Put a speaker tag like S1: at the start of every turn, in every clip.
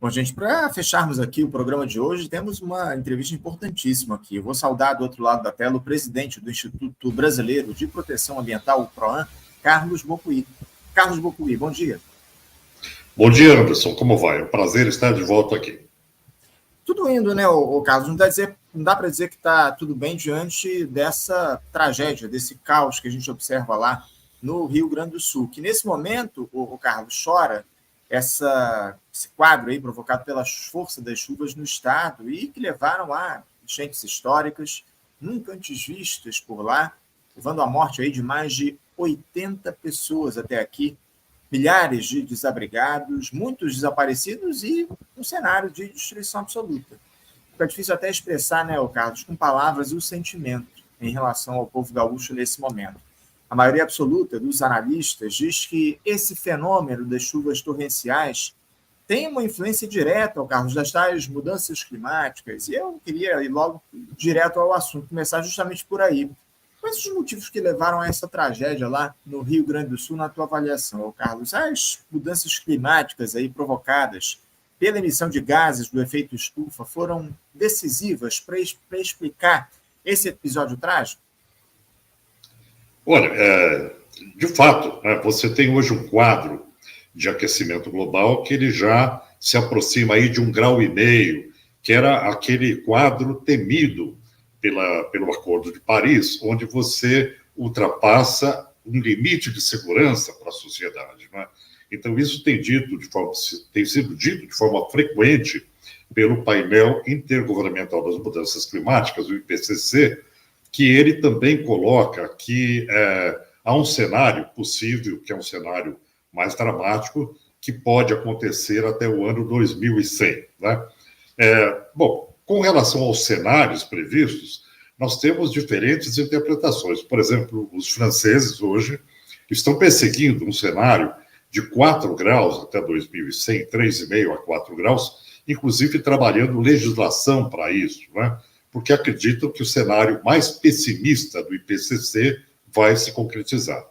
S1: Bom, gente, para fecharmos aqui o programa de hoje, temos uma entrevista importantíssima aqui. Eu vou saudar do outro lado da tela o presidente do Instituto Brasileiro de Proteção Ambiental, o PROAM, Carlos Bocuí. Carlos Bocuí, bom dia.
S2: Bom dia, Anderson. Como vai? É um prazer estar de volta aqui.
S1: Tudo indo, né, Carlos? Não dá para dizer que está tudo bem diante dessa tragédia, desse caos que a gente observa lá no Rio Grande do Sul, que nesse momento, o Carlos, chora esse quadro aí provocado pelas forças das chuvas no estado e que levaram a enchentes históricas nunca antes vistas por lá, levando à morte aí de mais de 80 pessoas até aqui, milhares de desabrigados, muitos desaparecidos e um cenário de destruição absoluta. Fica difícil até expressar, né, Carlos, com palavras o sentimento em relação ao povo gaúcho nesse momento. A maioria absoluta dos analistas diz que esse fenômeno das chuvas torrenciais tem uma influência direta, Carlos, das tais mudanças climáticas. E eu queria ir logo direto ao assunto, começar justamente por aí. Quais os motivos que levaram a essa tragédia lá no Rio Grande do Sul, na tua avaliação, Carlos? As mudanças climáticas aí provocadas pela emissão de gases do efeito estufa foram decisivas para explicar esse episódio trágico?
S2: Olha, de fato, né, você tem hoje um quadro de aquecimento global que ele já se aproxima aí de 1,5 graus, que era aquele quadro temido pelo Acordo de Paris, onde você ultrapassa um limite de segurança para a sociedade. Né? Então, isso tem sido dito de forma frequente pelo painel intergovernamental das mudanças climáticas, o IPCC, que ele também coloca que há um cenário possível, que é um cenário mais dramático, que pode acontecer até o ano 2100. Né? Bom, com relação aos cenários previstos, nós temos diferentes interpretações. Por exemplo, os franceses hoje estão perseguindo um cenário de 4 graus até 2100, 3,5 a 4 graus, inclusive trabalhando legislação para isso, né? Porque acreditam que o cenário mais pessimista do IPCC vai se concretizar.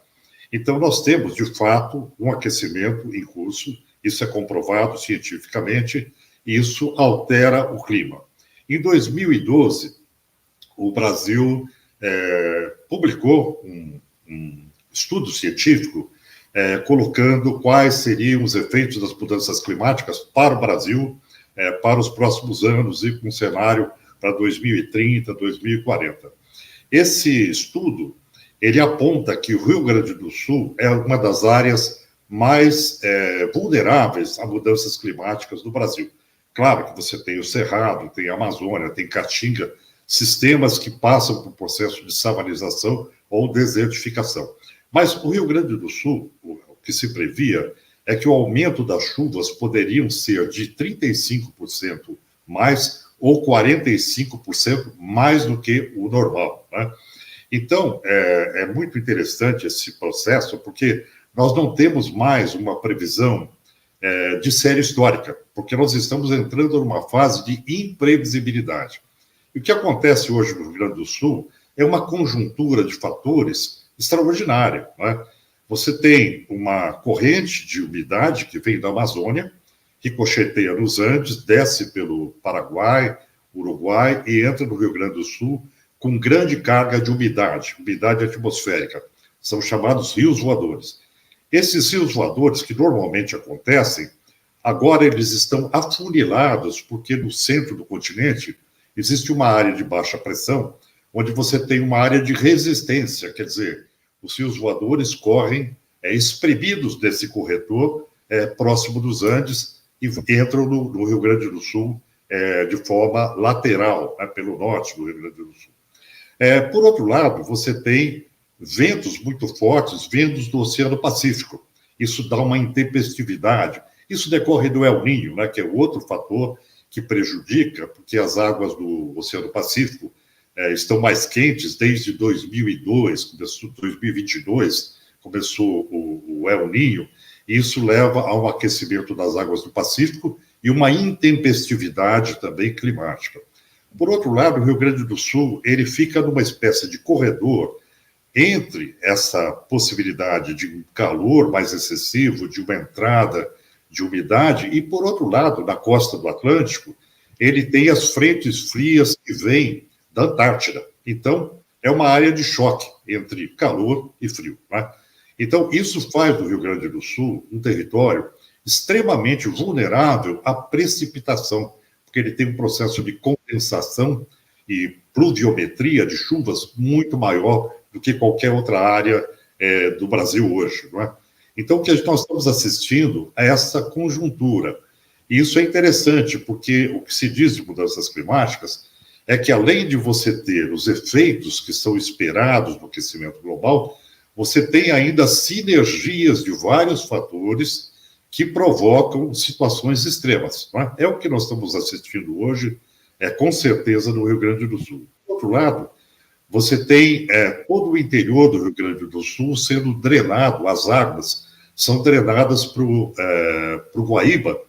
S2: Então, nós temos, de fato, um aquecimento em curso, isso é comprovado cientificamente, e isso altera o clima. Em 2012, o Brasil publicou um estudo científico colocando quais seriam os efeitos das mudanças climáticas para o Brasil, para os próximos anos e com um cenário para 2030, 2040. Esse estudo, ele aponta que o Rio Grande do Sul é uma das áreas mais vulneráveis a mudanças climáticas do Brasil. Claro que você tem o Cerrado, tem a Amazônia, tem Caatinga, sistemas que passam por processo de savanização ou desertificação. Mas o Rio Grande do Sul, o que se previa, é que o aumento das chuvas poderiam ser de 35% mais ou 45% mais do que o normal. Né? Então, é muito interessante esse processo, porque nós não temos mais uma previsão de série histórica, porque nós estamos entrando numa fase de imprevisibilidade. E o que acontece hoje no Rio Grande do Sul é uma conjuntura de fatores extraordinária. Né? Você tem uma corrente de umidade que vem da Amazônia, ricocheteia nos Andes, desce pelo Paraguai, Uruguai e entra no Rio Grande do Sul com grande carga de umidade atmosférica. São chamados rios voadores. Esses rios voadores, que normalmente acontecem, agora eles estão afunilados, porque no centro do continente existe uma área de baixa pressão, onde você tem uma área de resistência, quer dizer, os rios voadores correm espremidos desse corredor próximo dos Andes e entram no Rio Grande do Sul de forma lateral, pelo norte do Rio Grande do Sul. Por outro lado, você tem ventos muito fortes vindos do Oceano Pacífico. Isso dá uma intempestividade. Isso decorre do El Niño, né, que é outro fator que prejudica, porque as águas do Oceano Pacífico estão mais quentes desde 2002, 2022, começou o El Niño, e isso leva a um aquecimento das águas do Pacífico e uma intempestividade também climática. Por outro lado, o Rio Grande do Sul, ele fica numa espécie de corredor entre essa possibilidade de um calor mais excessivo, de uma entrada de umidade, e, por outro lado, na costa do Atlântico, ele tem as frentes frias que vêm da Antártida. Então, é uma área de choque entre calor e frio, né? Então, isso faz do Rio Grande do Sul um território extremamente vulnerável à precipitação, porque ele tem um processo de condensação e pluviometria de chuvas muito maior do que qualquer outra área do Brasil hoje, não é? Então, o que nós estamos assistindo é essa conjuntura. E isso é interessante, porque o que se diz de mudanças climáticas é que, além de você ter os efeitos que são esperados no aquecimento global, você tem ainda sinergias de vários fatores que provocam situações extremas, não é? É o que nós estamos assistindo hoje, com certeza, no Rio Grande do Sul. Por outro lado, você tem todo o interior do Rio Grande do Sul sendo drenado, as águas são drenadas para o Guaíba,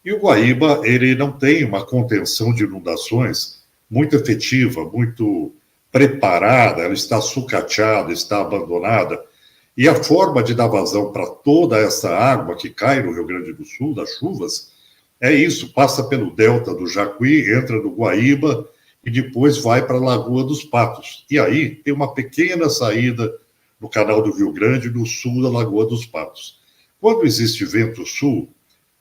S2: e o Guaíba ele não tem uma contenção de inundações muito efetiva, muito preparada, ela está sucateada, está abandonada, e a forma de dar vazão para toda essa água que cai no Rio Grande do Sul, das chuvas, é isso, passa pelo delta do Jacuí, entra no Guaíba e depois vai para a Lagoa dos Patos. E aí tem uma pequena saída no canal do Rio Grande, no sul da Lagoa dos Patos. Quando existe vento sul,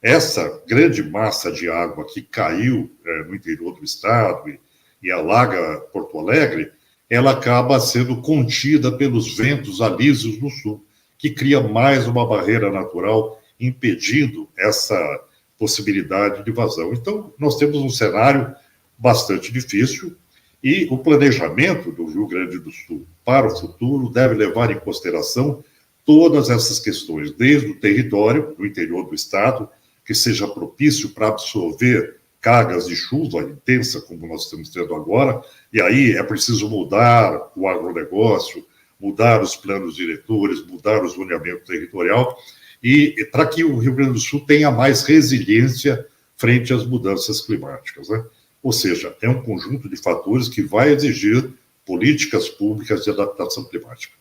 S2: essa grande massa de água que caiu no interior do estado e alaga Porto Alegre, ela acaba sendo contida pelos ventos alísios no sul, que cria mais uma barreira natural, impedindo essa possibilidade de vazão. Então, nós temos um cenário bastante difícil e o planejamento do Rio Grande do Sul para o futuro deve levar em consideração todas essas questões, desde o território, do interior do estado, que seja propício para absorver cargas de chuva intensa, como nós estamos tendo agora, e aí é preciso mudar o agronegócio, mudar os planos diretores, mudar o zoneamento territorial, e para que o Rio Grande do Sul tenha mais resiliência frente às mudanças climáticas, né? Ou seja, é um conjunto de fatores que vai exigir políticas públicas de adaptação climática.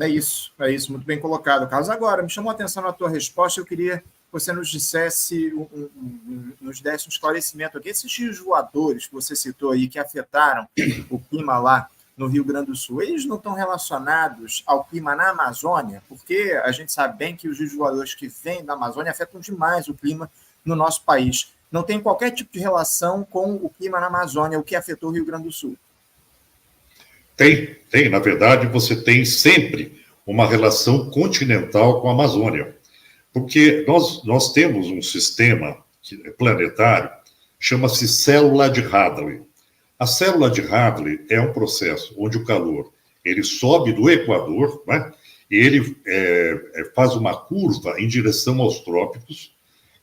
S1: É isso, muito bem colocado, Carlos. Agora, me chamou a atenção na tua resposta, eu queria que você nos dissesse, nos desse um esclarecimento aqui. Esses rios voadores que você citou aí, que afetaram o clima lá no Rio Grande do Sul, eles não estão relacionados ao clima na Amazônia? Porque a gente sabe bem que os rios voadores que vêm da Amazônia afetam demais o clima no nosso país. Não tem qualquer tipo de relação com o clima na Amazônia, o que afetou o Rio Grande do Sul?
S2: Tem. Na verdade, você tem sempre uma relação continental com a Amazônia. Porque nós temos um sistema planetário, chama-se célula de Hadley. A célula de Hadley é um processo onde o calor ele sobe do Equador, né, e ele faz uma curva em direção aos trópicos,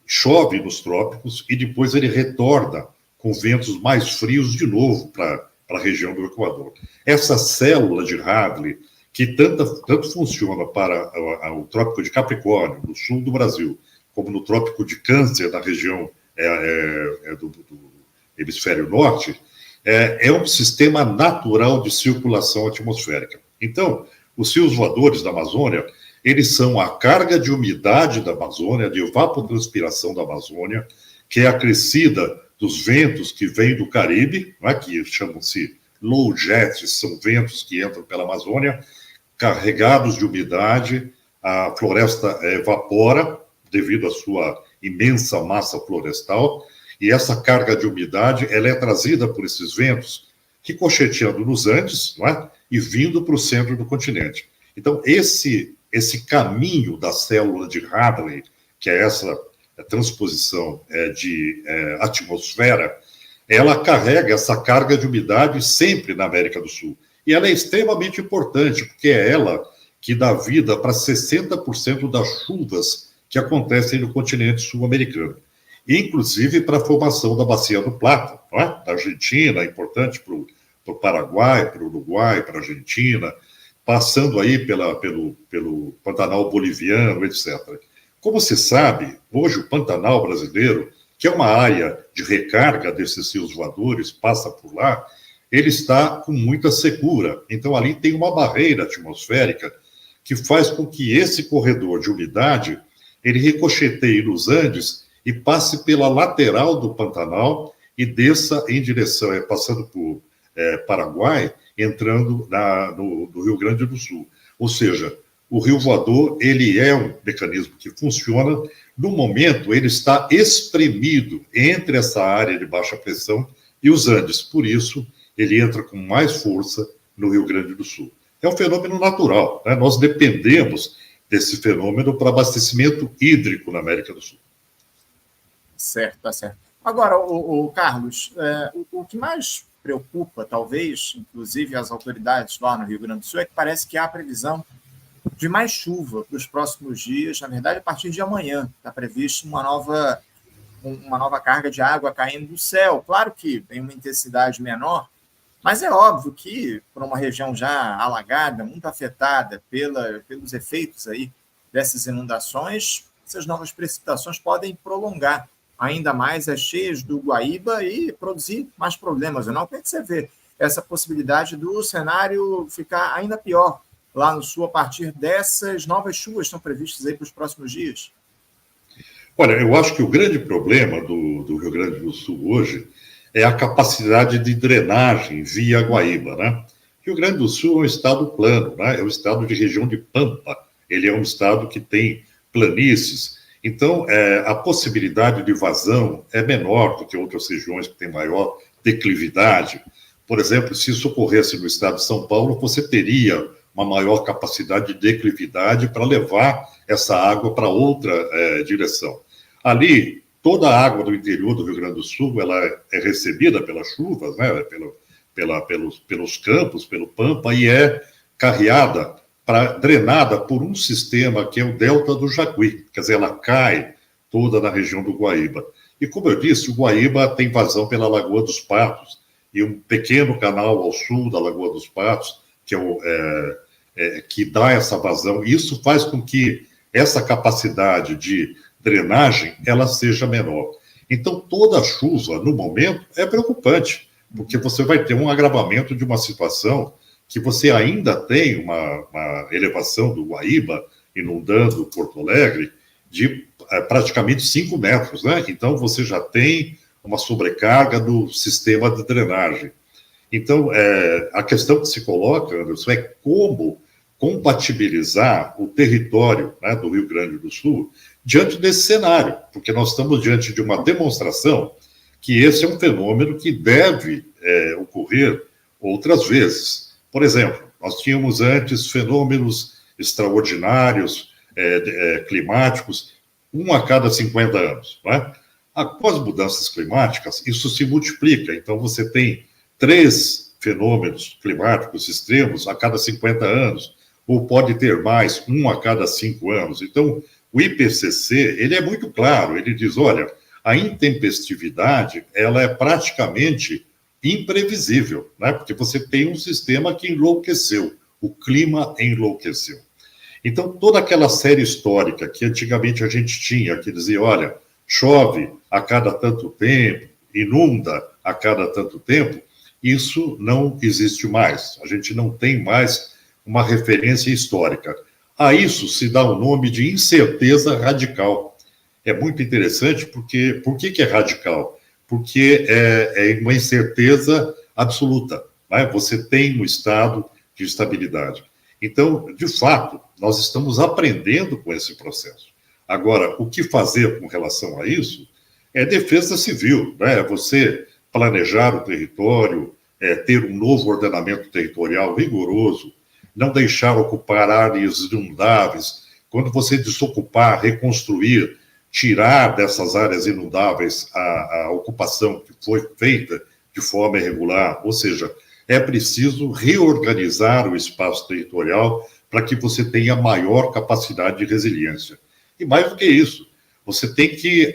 S2: chove nos trópicos e depois ele retorna com ventos mais frios de novo para a região do Equador. Essa célula de Hadley, que tanto funciona para o Trópico de Capricórnio, no sul do Brasil, como no Trópico de Câncer, na região do hemisfério norte, é um sistema natural de circulação atmosférica. Então, os rios voadores da Amazônia, eles são a carga de umidade da Amazônia, de evapotranspiração da Amazônia, que é acrescida dos ventos que vêm do Caribe, né, que chamam-se low jets, são ventos que entram pela Amazônia, carregados de umidade, a floresta evapora devido à sua imensa massa florestal, e essa carga de umidade ela é trazida por esses ventos, ricocheteando nos Andes, não é? E vindo para o centro do continente. Então, esse caminho da célula de Hadley, que é essa transposição de atmosfera, ela carrega essa carga de umidade sempre na América do Sul. E ela é extremamente importante, porque é ela que dá vida para 60% das chuvas que acontecem no continente sul-americano. Inclusive para a formação da Bacia do Plata, não é? Da Argentina, é importante para o Paraguai, para o Uruguai, para a Argentina, passando aí pelo Pantanal boliviano, etc. Como se sabe, hoje o Pantanal brasileiro, que é uma área de recarga desses rios voadores, passa por lá, ele está com muita secura. Então, ali tem uma barreira atmosférica que faz com que esse corredor de umidade ele ricocheteie nos Andes e passe pela lateral do Pantanal e desça em direção, passando por Paraguai, entrando no Rio Grande do Sul. Ou seja, o Rio Voador, ele é um mecanismo que funciona. No momento, ele está espremido entre essa área de baixa pressão e os Andes. Por isso, ele entra com mais força no Rio Grande do Sul. É um fenômeno natural, né? Nós dependemos desse fenômeno para abastecimento hídrico na América do Sul.
S1: Certo, tá certo. Agora, o Carlos, o que mais preocupa, talvez, inclusive as autoridades lá no Rio Grande do Sul, é que parece que há previsão de mais chuva para os próximos dias. Na verdade, a partir de amanhã está previsto uma nova carga de água caindo do céu. Claro que tem uma intensidade menor, mas é óbvio que, por uma região já alagada, muito afetada pelos efeitos aí dessas inundações, essas novas precipitações podem prolongar ainda mais as cheias do Guaíba e produzir mais problemas. Não, como é que você vê essa possibilidade do cenário ficar ainda pior lá no sul a partir dessas novas chuvas que estão previstas aí para os próximos dias?
S2: Olha, eu acho que o grande problema do Rio Grande do Sul hoje é a capacidade de drenagem via Guaíba, né? Rio Grande do Sul é um estado plano, né? É um estado de região de pampa. Ele é um estado que tem planícies. Então, a possibilidade de vazão é menor do que outras regiões que têm maior declividade. Por exemplo, se isso ocorresse no estado de São Paulo, você teria uma maior capacidade de declividade para levar essa água para outra direção. Ali, toda a água do interior do Rio Grande do Sul ela é recebida pelas chuvas, né, pelos campos, pelo Pampa, e é carreada, drenada por um sistema que é o Delta do Jacuí. Quer dizer, ela cai toda na região do Guaíba. E, como eu disse, o Guaíba tem vazão pela Lagoa dos Patos, e um pequeno canal ao sul da Lagoa dos Patos, que que dá essa vazão. Isso faz com que essa capacidade de drenagem ela seja menor. Então, toda chuva, no momento, é preocupante, porque você vai ter um agravamento de uma situação que você ainda tem uma elevação do Guaíba inundando Porto Alegre de praticamente 5 metros, né? Então, você já tem uma sobrecarga do sistema de drenagem. Então, a questão que se coloca, Anderson, é como compatibilizar o território, né, do Rio Grande do Sul diante desse cenário, porque nós estamos diante de uma demonstração que esse é um fenômeno que deve ocorrer outras vezes. Por exemplo, nós tínhamos antes fenômenos extraordinários, climáticos, um a cada 50 anos. Né? Após mudanças climáticas, isso se multiplica. Então, você tem 3 fenômenos climáticos extremos a cada 50 anos, ou pode ter mais, um a cada 5 anos. Então, o IPCC, ele é muito claro, ele diz, olha, a intempestividade, ela é praticamente imprevisível, né? Porque você tem um sistema que enlouqueceu, o clima enlouqueceu. Então, toda aquela série histórica que antigamente a gente tinha, que dizia, olha, chove a cada tanto tempo, inunda a cada tanto tempo, isso não existe mais. A gente não tem mais uma referência histórica. A isso se dá o nome de incerteza radical. É muito interessante porque... Por que é radical? Porque é uma incerteza absoluta. Né? Você tem um estado de estabilidade. Então, de fato, nós estamos aprendendo com esse processo. Agora, o que fazer com relação a isso é defesa civil, né? Você planejar o território, ter um novo ordenamento territorial rigoroso, não deixar ocupar áreas inundáveis. Quando você desocupar, reconstruir, tirar dessas áreas inundáveis a ocupação que foi feita de forma irregular, ou seja, é preciso reorganizar o espaço territorial para que você tenha maior capacidade de resiliência. E mais do que isso, você tem que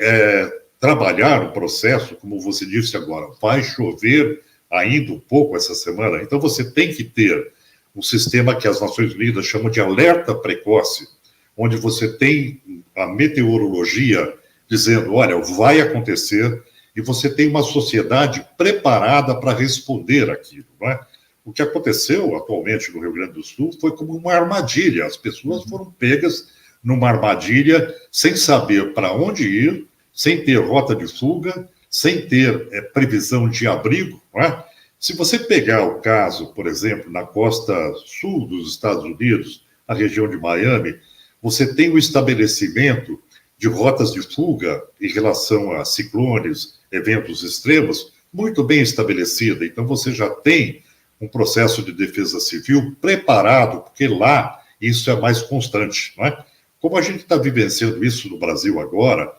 S2: trabalhar o processo, como você disse agora, vai chover ainda um pouco essa semana, então você tem que ter um sistema que as Nações Unidas chamam de alerta precoce, onde você tem a meteorologia dizendo, olha, vai acontecer, e você tem uma sociedade preparada para responder aquilo. Não é? O que aconteceu atualmente no Rio Grande do Sul foi como uma armadilha, as pessoas foram pegas numa armadilha, sem saber para onde ir, sem ter rota de fuga, sem ter previsão de abrigo, não é? Se você pegar o caso, por exemplo, na costa sul dos Estados Unidos, a região de Miami, você tem o estabelecimento de rotas de fuga em relação a ciclones, eventos extremos, muito bem estabelecida. Então, você já tem um processo de defesa civil preparado, porque lá isso é mais constante, não é? Como a gente está vivenciando isso no Brasil agora,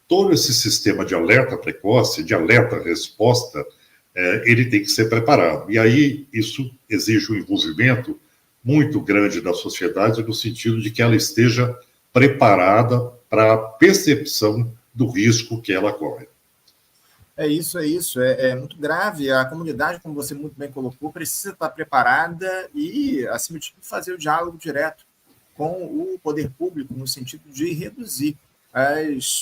S2: todo esse sistema de alerta precoce, de alerta-resposta, ele tem que ser preparado. E aí isso exige um envolvimento muito grande da sociedade, no sentido de que ela esteja preparada para a percepção do risco que ela corre.
S1: É isso. É muito grave. A comunidade, como você muito bem colocou, precisa estar preparada e, acima de tudo, fazer o diálogo direto com o poder público, no sentido de reduzir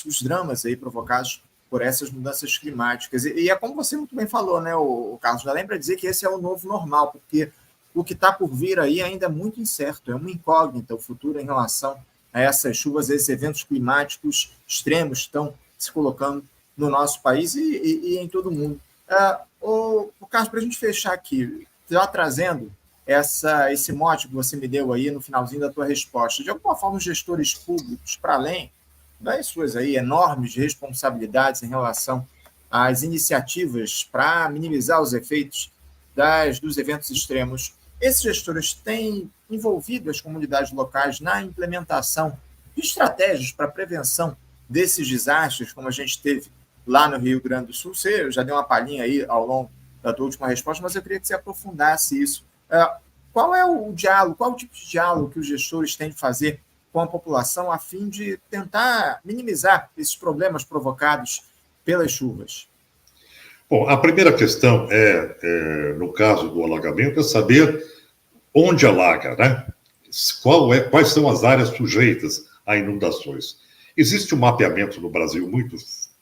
S1: os dramas aí provocados por essas mudanças climáticas. E é como você muito bem falou, né, o Carlos, já lembra dizer que esse é o novo normal, porque o que está por vir aí ainda é muito incerto, é uma incógnita o futuro em relação a essas chuvas, a esses eventos climáticos extremos que estão se colocando no nosso país e em todo o mundo. O Carlos, para a gente fechar aqui, já trazendo esse mote que você me deu aí no finalzinho da tua resposta, de alguma forma os gestores públicos, para além das suas aí enormes responsabilidades em relação às iniciativas para minimizar os efeitos dos eventos extremos, esses gestores têm envolvido as comunidades locais na implementação de estratégias para a prevenção desses desastres, como a gente teve lá no Rio Grande do Sul? Você já deu uma palhinha aí ao longo da tua última resposta, mas eu queria que você aprofundasse isso. Qual é o diálogo, qual é o tipo de diálogo que os gestores têm de fazer com a população a fim de tentar minimizar esses problemas provocados pelas chuvas?
S2: Bom, a primeira questão no caso do alagamento, é saber onde alaga, né? Quais são as áreas sujeitas a inundações. Existe um mapeamento no Brasil muito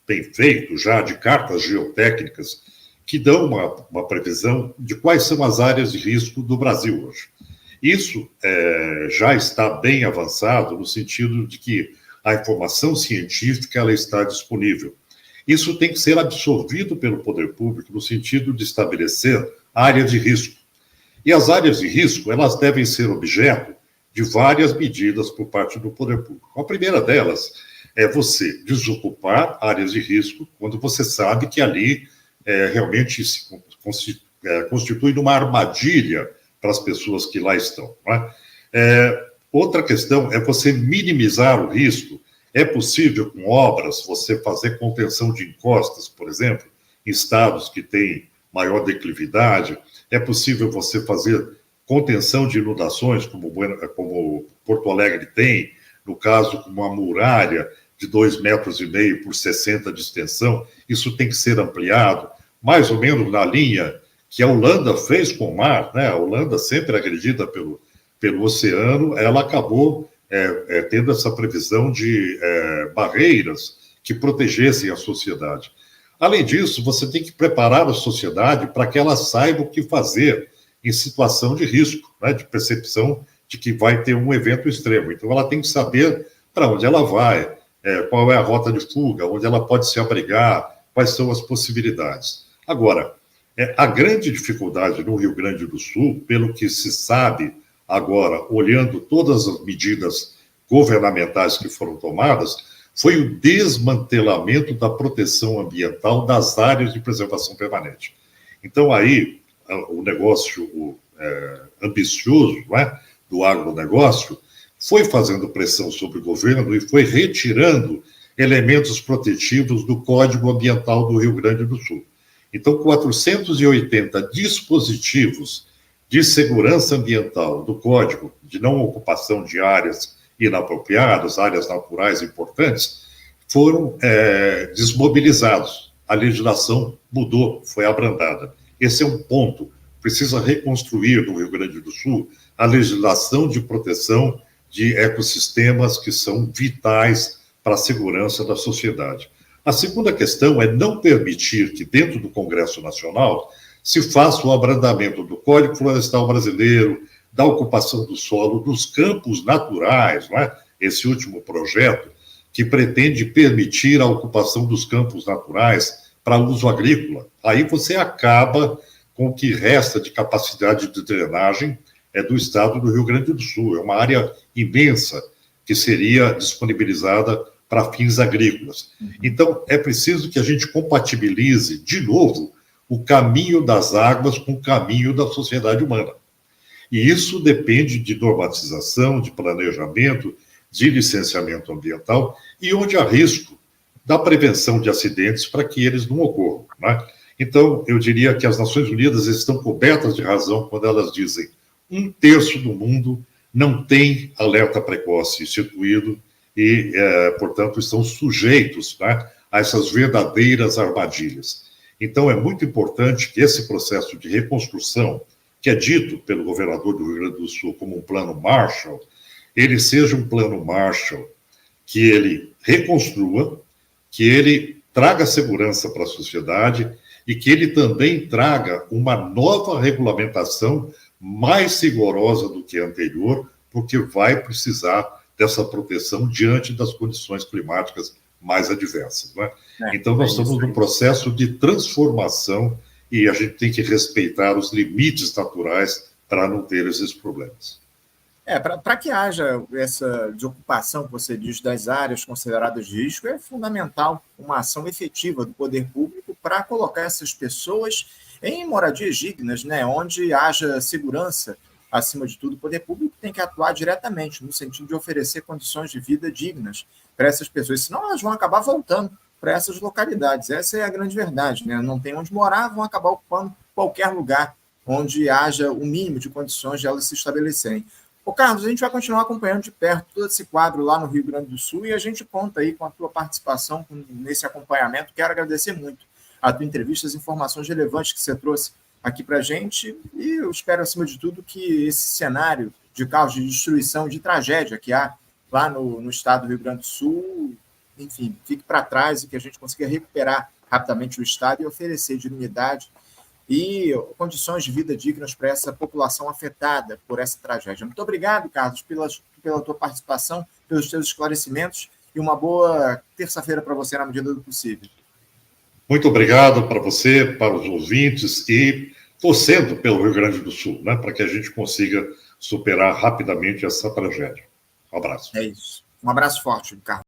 S2: bem feito, já de cartas geotécnicas, que dão uma previsão de quais são as áreas de risco do Brasil hoje. Isso já está bem avançado no sentido de que a informação científica ela está disponível. Isso tem que ser absorvido pelo poder público no sentido de estabelecer áreas de risco. E as áreas de risco, elas devem ser objeto de várias medidas por parte do poder público. A primeira delas é você desocupar áreas de risco quando você sabe que ali realmente se constitui uma armadilha para as pessoas que lá estão. Não é? Outra questão é você minimizar o risco. É possível, com obras, você fazer contenção de encostas, por exemplo, em estados que têm maior declividade. É possível você fazer contenção de inundações, como Porto Alegre tem, no caso, com uma muralha de 2,5 metros por 60 de extensão. Isso tem que ser ampliado, mais ou menos na linha que a Holanda fez com o mar, né? A Holanda, sempre agredida pelo oceano, ela acabou tendo essa previsão de barreiras que protegessem a sociedade. Além disso, você tem que preparar a sociedade para que ela saiba o que fazer em situação de risco, né? De percepção de que vai ter um evento extremo. Então, ela tem que saber para onde ela vai, qual é a rota de fuga, onde ela pode se abrigar, quais são as possibilidades. Agora, a grande dificuldade no Rio Grande do Sul, pelo que se sabe agora, olhando todas as medidas governamentais que foram tomadas, foi o desmantelamento da proteção ambiental das áreas de preservação permanente. Então, aí, o negócio ambicioso, não é, do agronegócio foi fazendo pressão sobre o governo e foi retirando elementos protetivos do Código Ambiental do Rio Grande do Sul. Então, 480 dispositivos de segurança ambiental do Código de não ocupação de áreas inapropriadas, áreas naturais importantes, foram desmobilizados. A legislação mudou, foi abrandada. Esse é um ponto. Precisa reconstruir no Rio Grande do Sul a legislação de proteção de ecossistemas que são vitais para a segurança da sociedade. A segunda questão é não permitir que, dentro do Congresso Nacional, se faça o abrandamento do Código Florestal Brasileiro, da ocupação do solo, dos campos naturais, não é? esse último projeto, que pretende permitir a ocupação dos campos naturais para uso agrícola. Aí você acaba com o que resta de capacidade de drenagem do estado do Rio Grande do Sul. É uma área imensa que seria disponibilizada para fins agrícolas. Então, é preciso que a gente compatibilize, de novo, o caminho das águas com o caminho da sociedade humana. E isso depende de normatização, de planejamento, de licenciamento ambiental, e onde há risco da prevenção de acidentes para que eles não ocorram, né? Então, eu diria que as Nações Unidas estão cobertas de razão quando elas dizem 1/3 do mundo não tem alerta precoce instituído e, portanto, estão sujeitos, né, a essas verdadeiras armadilhas. Então, é muito importante que esse processo de reconstrução, que é dito pelo governador do Rio Grande do Sul como um plano Marshall, ele seja um plano Marshall que ele reconstrua, que ele traga segurança para a sociedade e que ele também traga uma nova regulamentação mais rigorosa do que a anterior, porque vai precisar dessa proteção diante das condições climáticas mais adversas, né? Então, nós estamos num processo de transformação e a gente tem que respeitar os limites naturais para não ter esses problemas.
S1: Para que haja essa desocupação que você diz das áreas consideradas de risco, é fundamental uma ação efetiva do poder público para colocar essas pessoas em moradias dignas, né, onde haja segurança. Acima de tudo, o poder público tem que atuar diretamente, no sentido de oferecer condições de vida dignas para essas pessoas, senão elas vão acabar voltando para essas localidades. Essa é a grande verdade, né? Não tem onde morar, vão acabar ocupando qualquer lugar onde haja o mínimo de condições de elas se estabelecerem. Ô, Carlos, a gente vai continuar acompanhando de perto todo esse quadro lá no Rio Grande do Sul e a gente conta aí com a tua participação nesse acompanhamento. Quero agradecer muito a tua entrevista, as informações relevantes que você trouxe aqui para a gente, e eu espero, acima de tudo, que esse cenário de caos, de destruição, de tragédia que há lá no estado do Rio Grande do Sul, enfim, fique para trás e que a gente consiga recuperar rapidamente o estado e oferecer dignidade e condições de vida dignas para essa população afetada por essa tragédia. Muito obrigado, Carlos, pela tua participação, pelos teus esclarecimentos, e uma boa terça-feira para você na medida do possível.
S2: Muito obrigado para você, para os ouvintes e torcendo pelo Rio Grande do Sul, né, para que a gente consiga superar rapidamente essa tragédia. Um abraço.
S1: É isso. Um abraço forte, Carlos.